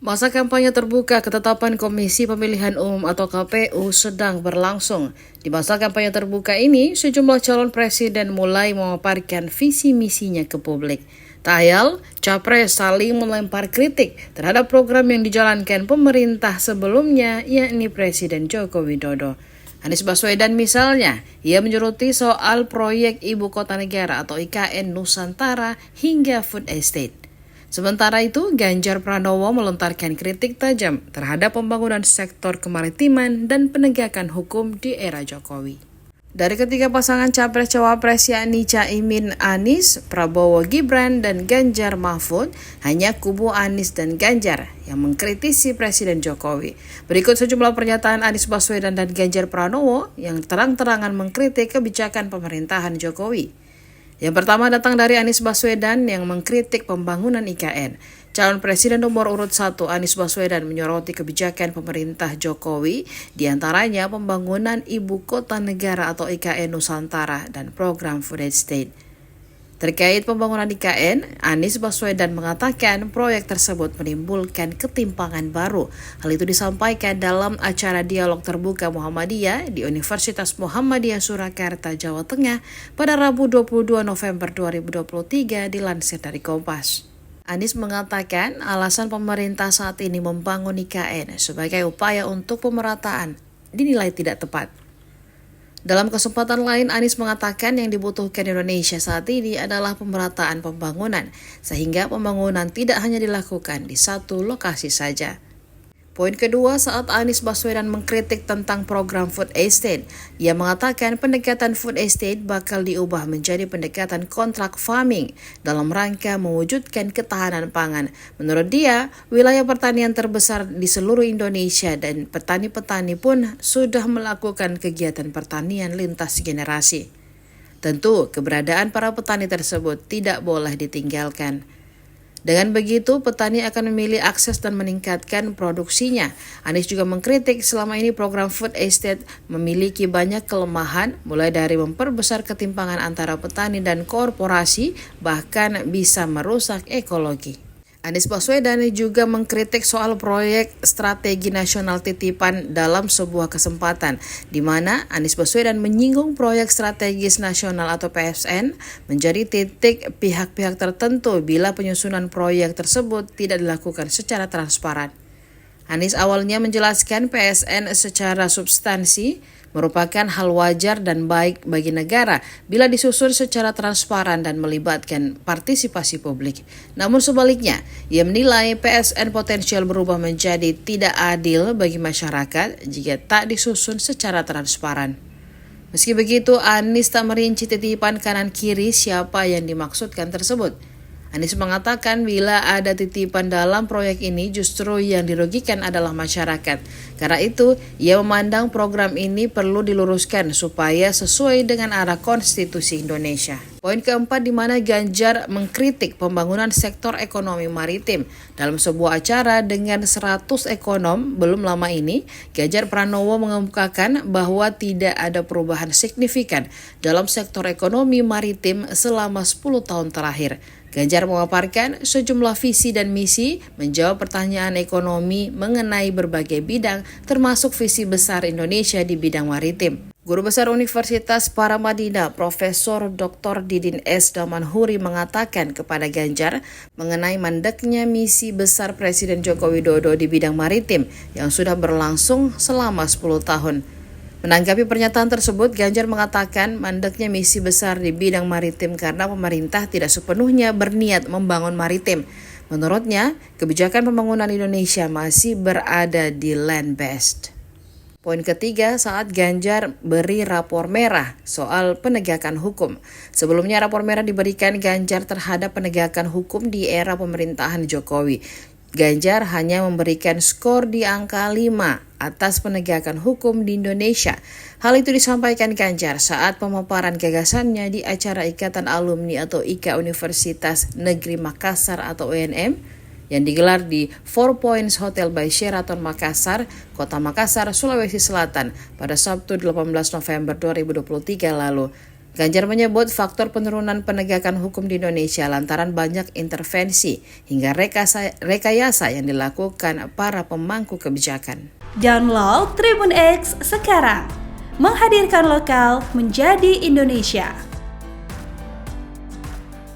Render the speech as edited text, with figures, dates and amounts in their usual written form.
Masa kampanye terbuka ketetapan Komisi Pemilihan Umum atau KPU sedang berlangsung. Di masa kampanye terbuka ini, sejumlah calon presiden mulai memaparkan visi misinya ke publik. Tak ayal, capres saling melempar kritik terhadap program yang dijalankan pemerintah sebelumnya, yakni Presiden Joko Widodo. Anies Baswedan misalnya, ia menyoroti soal proyek Ibu Kota Negara atau IKN Nusantara hingga food estate. Sementara itu, Ganjar Pranowo melontarkan kritik tajam terhadap pembangunan sektor kemaritiman dan penegakan hukum di era Jokowi. Dari ketiga pasangan capres-cawapres yakni Caimin Anies, Prabowo Gibran, dan Ganjar Mahfud, hanya kubu Anies dan Ganjar yang mengkritisi Presiden Jokowi. Berikut sejumlah pernyataan Anies Baswedan dan Ganjar Pranowo yang terang-terangan mengkritik kebijakan pemerintahan Jokowi. Yang pertama datang dari Anies Baswedan yang mengkritik pembangunan IKN. Calon Presiden nomor urut 1 Anies Baswedan menyoroti kebijakan pemerintah Jokowi, diantaranya pembangunan Ibu Kota Negara atau IKN Nusantara dan program food estate. Terkait pembangunan IKN, Anies Baswedan mengatakan proyek tersebut menimbulkan ketimpangan baru. Hal itu disampaikan dalam acara dialog terbuka Muhammadiyah di Universitas Muhammadiyah Surakarta, Jawa Tengah pada Rabu 22 November 2023 dilansir dari Kompas. Anies mengatakan alasan pemerintah saat ini membangun IKN sebagai upaya untuk pemerataan dinilai tidak tepat. Dalam kesempatan lain, Anies mengatakan yang dibutuhkan Indonesia saat ini adalah pemerataan pembangunan, sehingga pembangunan tidak hanya dilakukan di satu lokasi saja. Poin kedua, saat Anies Baswedan mengkritik tentang program food estate, ia mengatakan pendekatan food estate bakal diubah menjadi pendekatan kontrak farming dalam rangka mewujudkan ketahanan pangan. Menurut dia, wilayah pertanian terbesar di seluruh Indonesia dan petani-petani pun sudah melakukan kegiatan pertanian lintas generasi. Tentu, keberadaan para petani tersebut tidak boleh ditinggalkan. Dengan begitu, petani akan memilih akses dan meningkatkan produksinya. Anies juga mengkritik selama ini program food estate memiliki banyak kelemahan, mulai dari memperbesar ketimpangan antara petani dan korporasi, bahkan bisa merusak ekologi. Anies Baswedan juga mengkritik soal proyek strategi nasional titipan dalam sebuah kesempatan, di mana Anies Baswedan menyinggung proyek strategis nasional atau PSN menjadi titik pihak-pihak tertentu bila penyusunan proyek tersebut tidak dilakukan secara transparan. Anies awalnya menjelaskan PSN secara substansi merupakan hal wajar dan baik bagi negara bila disusun secara transparan dan melibatkan partisipasi publik. Namun sebaliknya, ia menilai PSN potensial berubah menjadi tidak adil bagi masyarakat jika tak disusun secara transparan. Meski begitu, Anies tak merinci titipan kanan kiri siapa yang dimaksudkan tersebut. Anies mengatakan bila ada titipan dalam proyek ini justru yang dirugikan adalah masyarakat. Karena itu, ia memandang program ini perlu diluruskan supaya sesuai dengan arah konstitusi Indonesia. Poin keempat di mana Ganjar mengkritik pembangunan sektor ekonomi maritim. Dalam sebuah acara dengan 100 ekonom belum lama ini, Ganjar Pranowo mengemukakan bahwa tidak ada perubahan signifikan dalam sektor ekonomi maritim selama 10 tahun terakhir. Ganjar memaparkan sejumlah visi dan misi menjawab pertanyaan ekonomi mengenai berbagai bidang termasuk visi besar Indonesia di bidang maritim. Guru Besar Universitas Paramadina, Profesor Dr. Didin S. Damanhuri mengatakan kepada Ganjar mengenai mandeknya misi besar Presiden Joko Widodo di bidang maritim yang sudah berlangsung selama 10 tahun. Menanggapi pernyataan tersebut, Ganjar mengatakan mandeknya misi besar di bidang maritim karena pemerintah tidak sepenuhnya berniat membangun maritim. Menurutnya, kebijakan pembangunan Indonesia masih berada di land-based. Poin ketiga, saat Ganjar beri rapor merah soal penegakan hukum. Sebelumnya rapor merah diberikan Ganjar terhadap penegakan hukum di era pemerintahan Jokowi. Ganjar hanya memberikan skor di angka 5 atas penegakan hukum di Indonesia. Hal itu disampaikan Ganjar saat pemaparan gagasannya di acara Ikatan Alumni atau IKA Universitas Negeri Makassar atau UNM yang digelar di Four Points Hotel by Sheraton Makassar, Kota Makassar, Sulawesi Selatan pada Sabtu 18 November 2023 lalu. Ganjar menyebut faktor penurunan penegakan hukum di Indonesia lantaran banyak intervensi hingga rekayasa yang dilakukan para pemangku kebijakan. Download Tribun X sekarang, menghadirkan lokal menjadi Indonesia.